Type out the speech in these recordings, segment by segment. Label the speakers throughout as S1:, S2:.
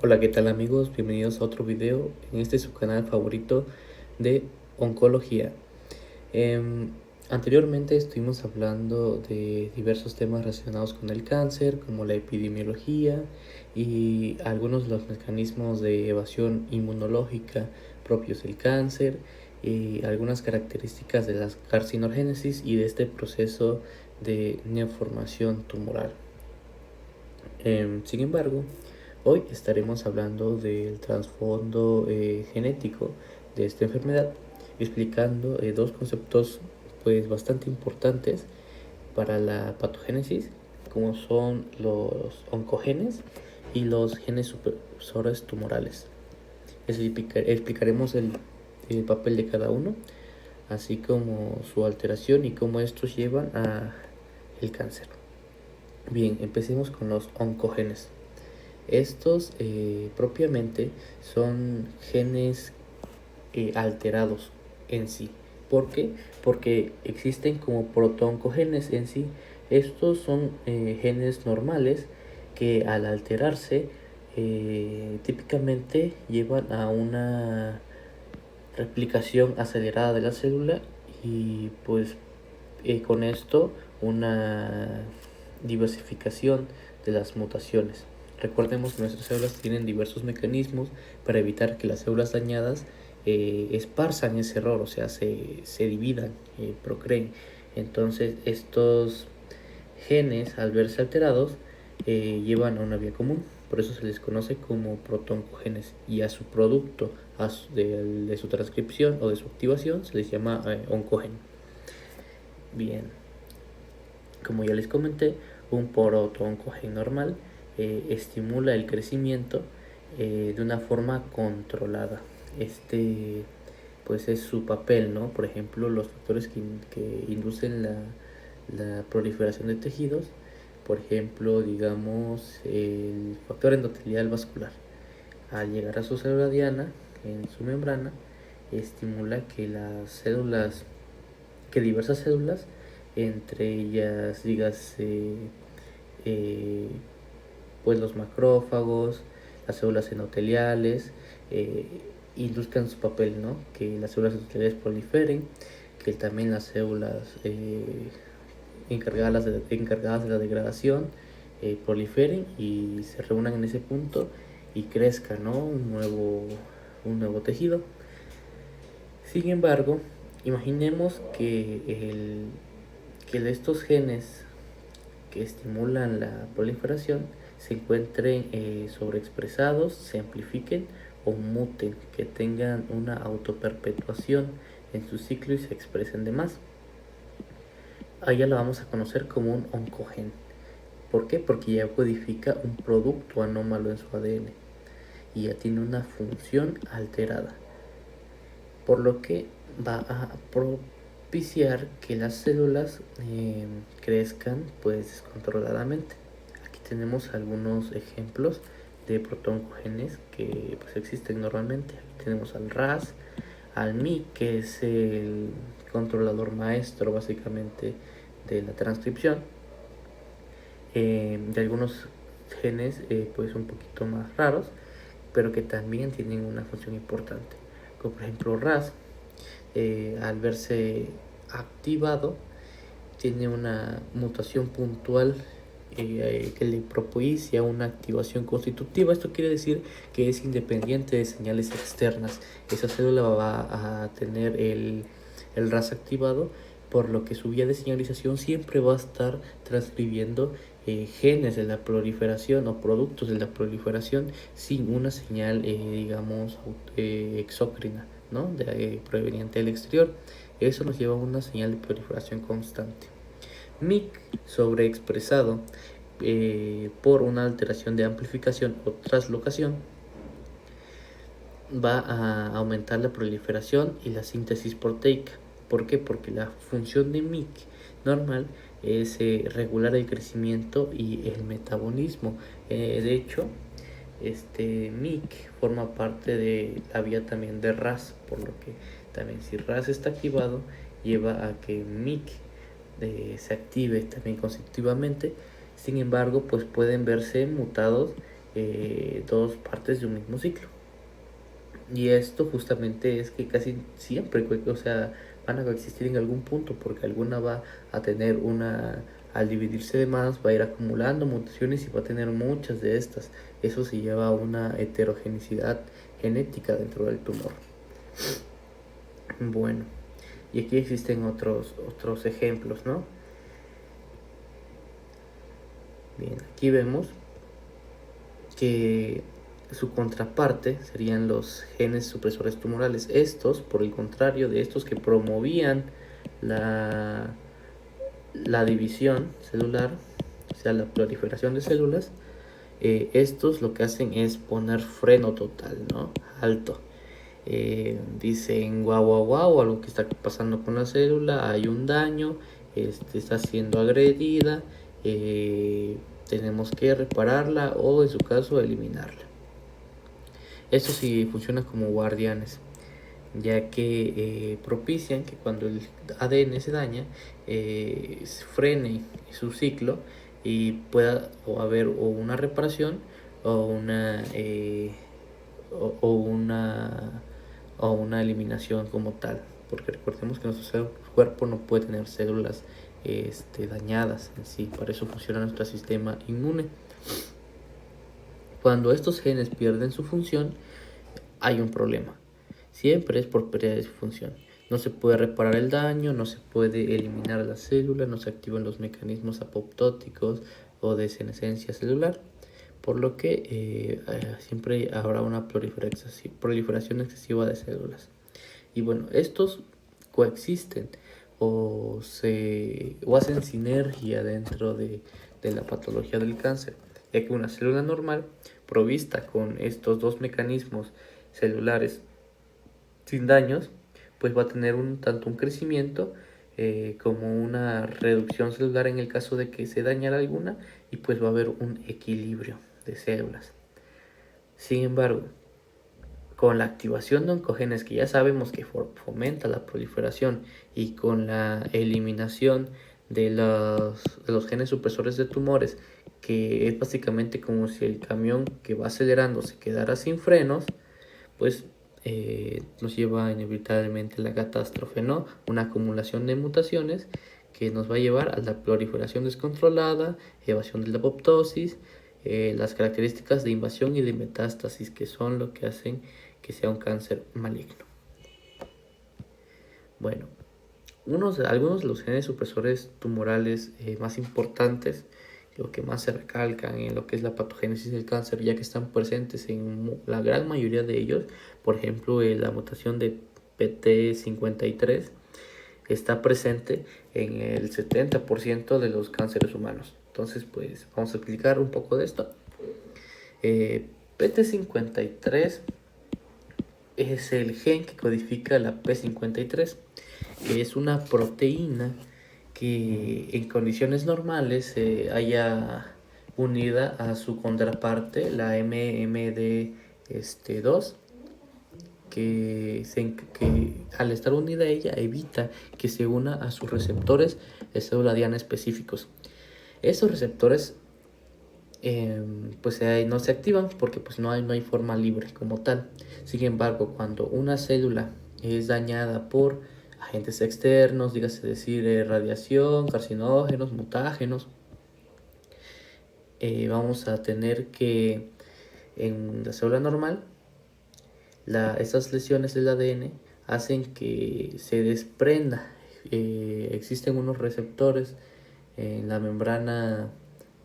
S1: Hola, ¿qué tal amigos? Bienvenidos a otro video en este su canal favorito de oncología. Em, Anteriormente estuvimos hablando de diversos temas relacionados con el cáncer, como la epidemiología y algunos de los mecanismos de evasión inmunológica propios del cáncer y algunas características de la carcinogénesis y de este proceso de neoformación tumoral. Sin embargo, hoy estaremos hablando del trasfondo genético de esta enfermedad, explicando dos conceptos pues bastante importantes para la patogénesis, como son los oncogenes y los genes supresores tumorales. Explicaremos el papel de cada uno, así como su alteración y cómo estos llevan a el cáncer. Bien, empecemos con los oncogenes. Estos propiamente son genes alterados en sí. ¿Por qué? Porque existen como protooncogenes en sí. Estos son genes normales que al alterarse típicamente llevan a una replicación acelerada de la célula y pues con esto una diversificación de las mutaciones. Recordemos que nuestras células tienen diversos mecanismos para evitar que las células dañadas esparzan ese error, o sea, se dividan, procreen. Entonces estos genes, al verse alterados, llevan a una vía común. Por eso se les conoce como protooncogenes, y a su producto de su transcripción o de su activación se les llama oncógeno. Bien, como ya les comenté, un protooncogen normal estimula el crecimiento de una forma controlada. Este pues es su papel, ¿no? Por ejemplo, los factores que inducen la proliferación de tejidos, por ejemplo, digamos, el factor endotelial vascular. Al llegar a su célula diana, en su membrana, estimula que diversas células, entre ellas, dígase, pues los macrófagos, las células endoteliales, induzcan su papel, ¿no? Que las células endoteliales proliferen, que también las células encargadas de la degradación proliferen y se reúnan en ese punto y crezca, ¿no? un nuevo tejido. Sin embargo, imaginemos que estos genes que estimulan la proliferación se encuentren sobreexpresados, se amplifiquen o muten, que tengan una autoperpetuación en su ciclo y se expresen de más. A ella la vamos a conocer como un oncogen. ¿Por qué? Porque ya codifica un producto anómalo en su ADN y ya tiene una función alterada, por lo que va a propiciar que las células crezcan pues descontroladamente. Aquí tenemos algunos ejemplos de protooncogenes que pues existen normalmente. Aquí tenemos al RAS, al MYC, que es el controlador maestro básicamente de la transcripción, de algunos genes pues un poquito más raros, pero que también tienen una función importante, como por ejemplo RAS, al verse activado, tiene una mutación puntual que le propicia una activación constitutiva. Esto quiere decir que es independiente de señales externas. Esa célula va a tener el RAS activado, por lo que su vía de señalización siempre va a estar transcribiendo genes de la proliferación o productos de la proliferación sin una señal, digamos, exócrina, ¿no? Proveniente del exterior. Eso nos lleva a una señal de proliferación constante. MYC sobreexpresado por una alteración de amplificación o translocación va a aumentar la proliferación y la síntesis proteica. ¿Por qué? Porque la función de MYC normal es regular el crecimiento y el metabolismo. De hecho, este MYC forma parte de la vía también de RAS, por lo que también si RAS está activado, lleva a que MYC se active también constitutivamente. Sin embargo, pues pueden verse mutados dos partes de un mismo ciclo. Y esto justamente es que casi siempre, o sea, van a coexistir en algún punto, porque alguna va a tener al dividirse de más, va a ir acumulando mutaciones y va a tener muchas de estas. Eso se lleva a una heterogeneidad genética dentro del tumor. Bueno, y aquí existen otros ejemplos, ¿no? Bien, aquí vemos que su contraparte serían los genes supresores tumorales. Estos, por el contrario de estos que promovían la división celular, o sea, la proliferación de células, estos lo que hacen es poner freno total, ¿no? Alto. Dicen guau, algo que está pasando con la célula, hay un daño, está siendo agredida, tenemos que repararla o en su caso eliminarla. Esto sí funciona como guardianes, ya que propician que cuando el ADN se daña, frene su ciclo y pueda haber una reparación o una eliminación como tal, porque recordemos que nuestro cuerpo no puede tener células dañadas en sí, para eso funciona nuestro sistema inmune. Cuando estos genes pierden su función, hay un problema. Siempre es por pérdida de su función. No se puede reparar el daño, no se puede eliminar la célula, no se activan los mecanismos apoptóticos o de senescencia celular, por lo que siempre habrá una proliferación excesiva de células. Y bueno, estos coexisten o hacen sinergia dentro de la patología del cáncer, ya que una célula normal provista con estos dos mecanismos celulares sin daños, pues va a tener tanto un crecimiento como una reducción celular en el caso de que se dañara alguna, y pues va a haber un equilibrio de células. Sin embargo, con la activación de oncogenes, que ya sabemos que fomenta la proliferación, y con la eliminación de los genes supresores de tumores, que es básicamente como si el camión que va acelerando se quedara sin frenos, pues nos lleva inevitablemente a la catástrofe, ¿no? Una acumulación de mutaciones que nos va a llevar a la proliferación descontrolada, evasión de la apoptosis, las características de invasión y de metástasis, que son lo que hacen que sea un cáncer maligno. Bueno, algunos de los genes supresores tumorales más importantes, lo que más se recalcan en lo que es la patogénesis del cáncer, ya que están presentes en la gran mayoría de ellos. Por ejemplo, la mutación de PT53 está presente en el 70% de los cánceres humanos. Entonces, pues vamos a explicar un poco de esto. PT53 es el gen que codifica la P53, que es una proteína que en condiciones normales se haya unida a su contraparte, la MMD2, que al estar unida a ella evita que se una a sus receptores de célula diana específicos. Esos receptores pues no se activan porque pues no hay forma libre como tal. Sin embargo, cuando una célula es dañada por agentes externos, dígase decir radiación, carcinógenos, mutágenos, vamos a tener que en la célula normal estas lesiones del ADN hacen que se desprenda. Existen unos receptores en la membrana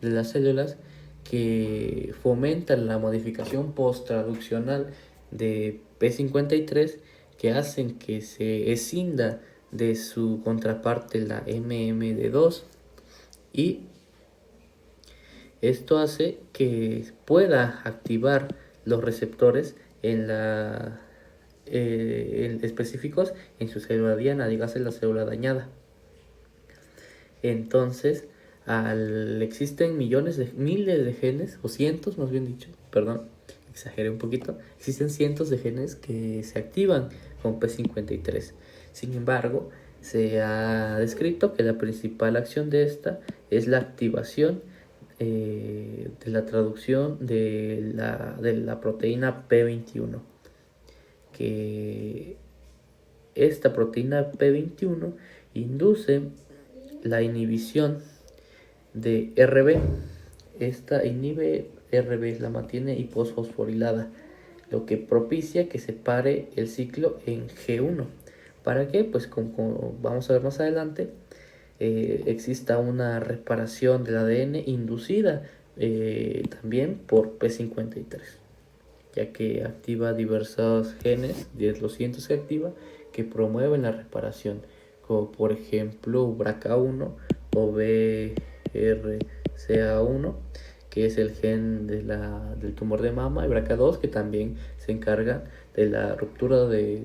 S1: de las células que fomentan la modificación post-traduccional de P53, que hacen que se escinda de su contraparte, la MMD2, y esto hace que pueda activar los receptores específicos en su célula diana, dígase la célula dañada. Entonces, existen miles de genes, o cientos más bien dicho, perdón, exageré un poquito, existen cientos de genes que se activan con P53. Sin embargo, se ha descrito que la principal acción de esta es la activación de la traducción de la proteína P21, que esta proteína P21 induce la inhibición de RB. Esta inhibe RB, la mantiene hiposfosforilada, lo que propicia que se pare el ciclo en G1. ¿Para qué? Pues como vamos a ver más adelante, exista una reparación del ADN inducida también por P53, ya que activa diversos genes, los cientos que activa, que promueven la reparación, como por ejemplo BRCA1 o BRCA1, que es el gen del tumor de mama, y BRCA2, que también se encarga de la ruptura de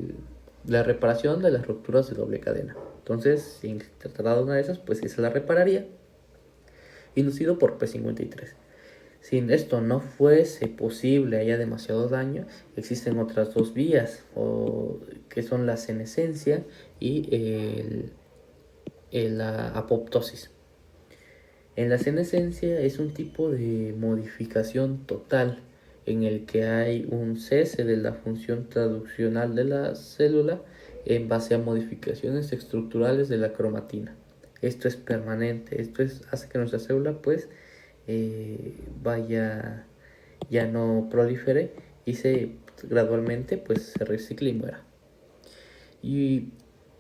S1: la reparación de las rupturas de doble cadena. Entonces, si se tratara de una de esas, pues sí se la repararía, inducido por P53. Si esto no fuese posible, haya demasiado daño, existen otras dos vías, que son la senescencia y la apoptosis. En la senescencia es un tipo de modificación total en el que hay un cese de la función traduccional de la célula en base a modificaciones estructurales de la cromatina. Esto es permanente, hace que nuestra célula pues ya no prolifere y gradualmente pues se recicle y muera. Y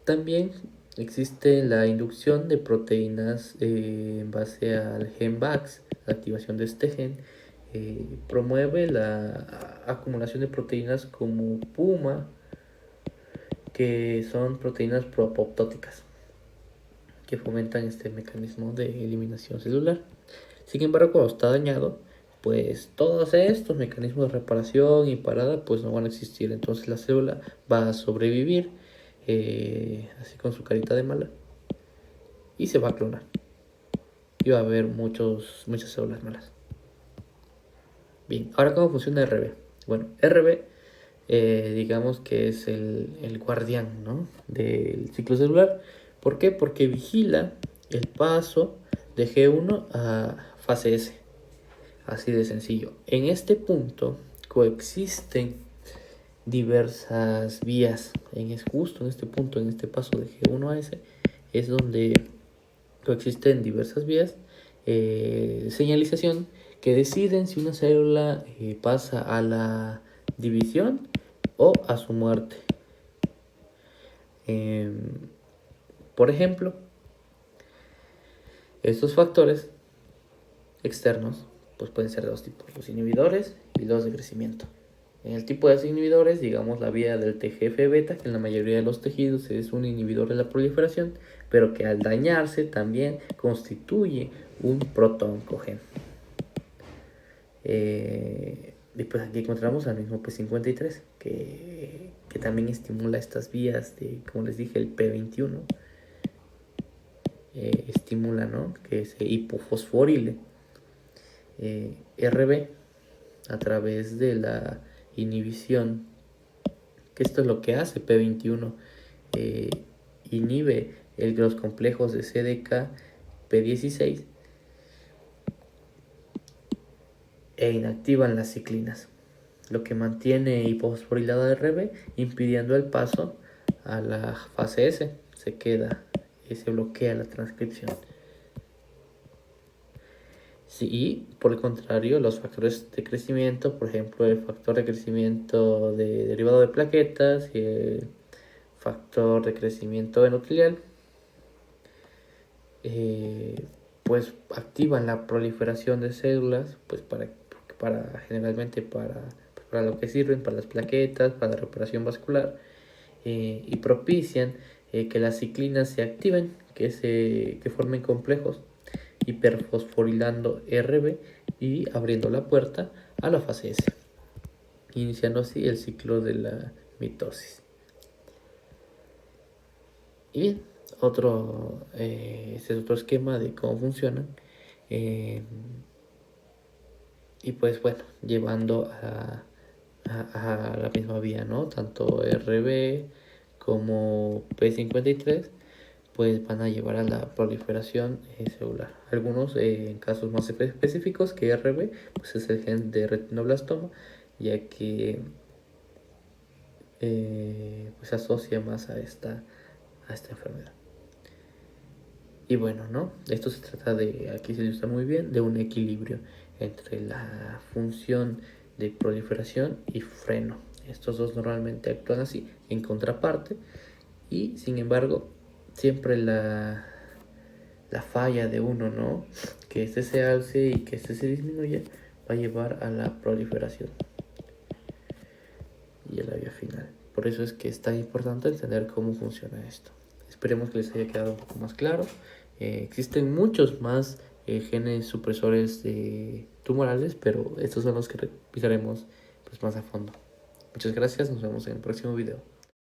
S1: también existe la inducción de proteínas en base al gen VAX. La activación de este gen promueve la acumulación de proteínas como PUMA, que son proteínas proapoptóticas, que fomentan este mecanismo de eliminación celular. Sin embargo, cuando está dañado, pues todos estos mecanismos de reparación y parada pues no van a existir. Entonces la célula va a sobrevivir así con su carita de mala y se va a clonar. Y va a haber muchas células malas. Bien, ahora ¿cómo funciona RB? Bueno, RB digamos que es el guardián, ¿no?, del ciclo celular. ¿Por qué? Porque vigila el paso de G1 a fase S. Así de sencillo. En este punto coexisten diversas vías. Justo en este punto, en este paso de G1 a S, es donde coexisten diversas vías de señalización que deciden si una célula pasa a la división o a su muerte. Por ejemplo, estos factores externos pues pueden ser de dos tipos: los inhibidores y los de crecimiento. En el tipo de inhibidores, digamos la vía del TGF-beta, que en la mayoría de los tejidos es un inhibidor de la proliferación, pero que al dañarse también constituye un protooncogen. Y pues aquí encontramos al mismo P53, que también estimula estas vías de, como les dije, el P21. Estimula, ¿no?, que se hipofosforile RB a través de la inhibición, que esto es lo que hace P21, inhibe los complejos de CDK P16 e inactivan las ciclinas, lo que mantiene hipofosforilada RB, impidiendo el paso a la fase S. Se bloquea la transcripción. Sí, y por el contrario, los factores de crecimiento, por ejemplo, el factor de crecimiento de derivado de plaquetas y el factor de crecimiento endotelial, pues activan la proliferación de células, pues generalmente para lo que sirven, para las plaquetas, para la reparación vascular, y propician que las ciclinas se activen, que formen complejos, hiperfosforilando RB y abriendo la puerta a la fase S, iniciando así el ciclo de la mitosis. Y bien, este es otro esquema de cómo funcionan, y pues bueno, llevando a la misma vía, ¿no?, tanto RB como P53 pues van a llevar a la proliferación celular. Algunos, en casos más específicos que RB, pues es el gen de retinoblastoma, ya que pues se asocia más a esta enfermedad. Y bueno, ¿no? Esto se trata de, aquí se ilustra muy bien, de un equilibrio entre la función de proliferación y freno. Estos dos normalmente actúan así, en contraparte, y sin embargo, siempre la falla de uno, ¿no? Que este se alce y que este se disminuya, va a llevar a la proliferación y a la vía final. Por eso es que es tan importante entender cómo funciona esto. Esperemos que les haya quedado un poco más claro. Existen muchos más genes supresores tumorales, pero estos son los que revisaremos pues, más a fondo. Muchas gracias, nos vemos en el próximo video.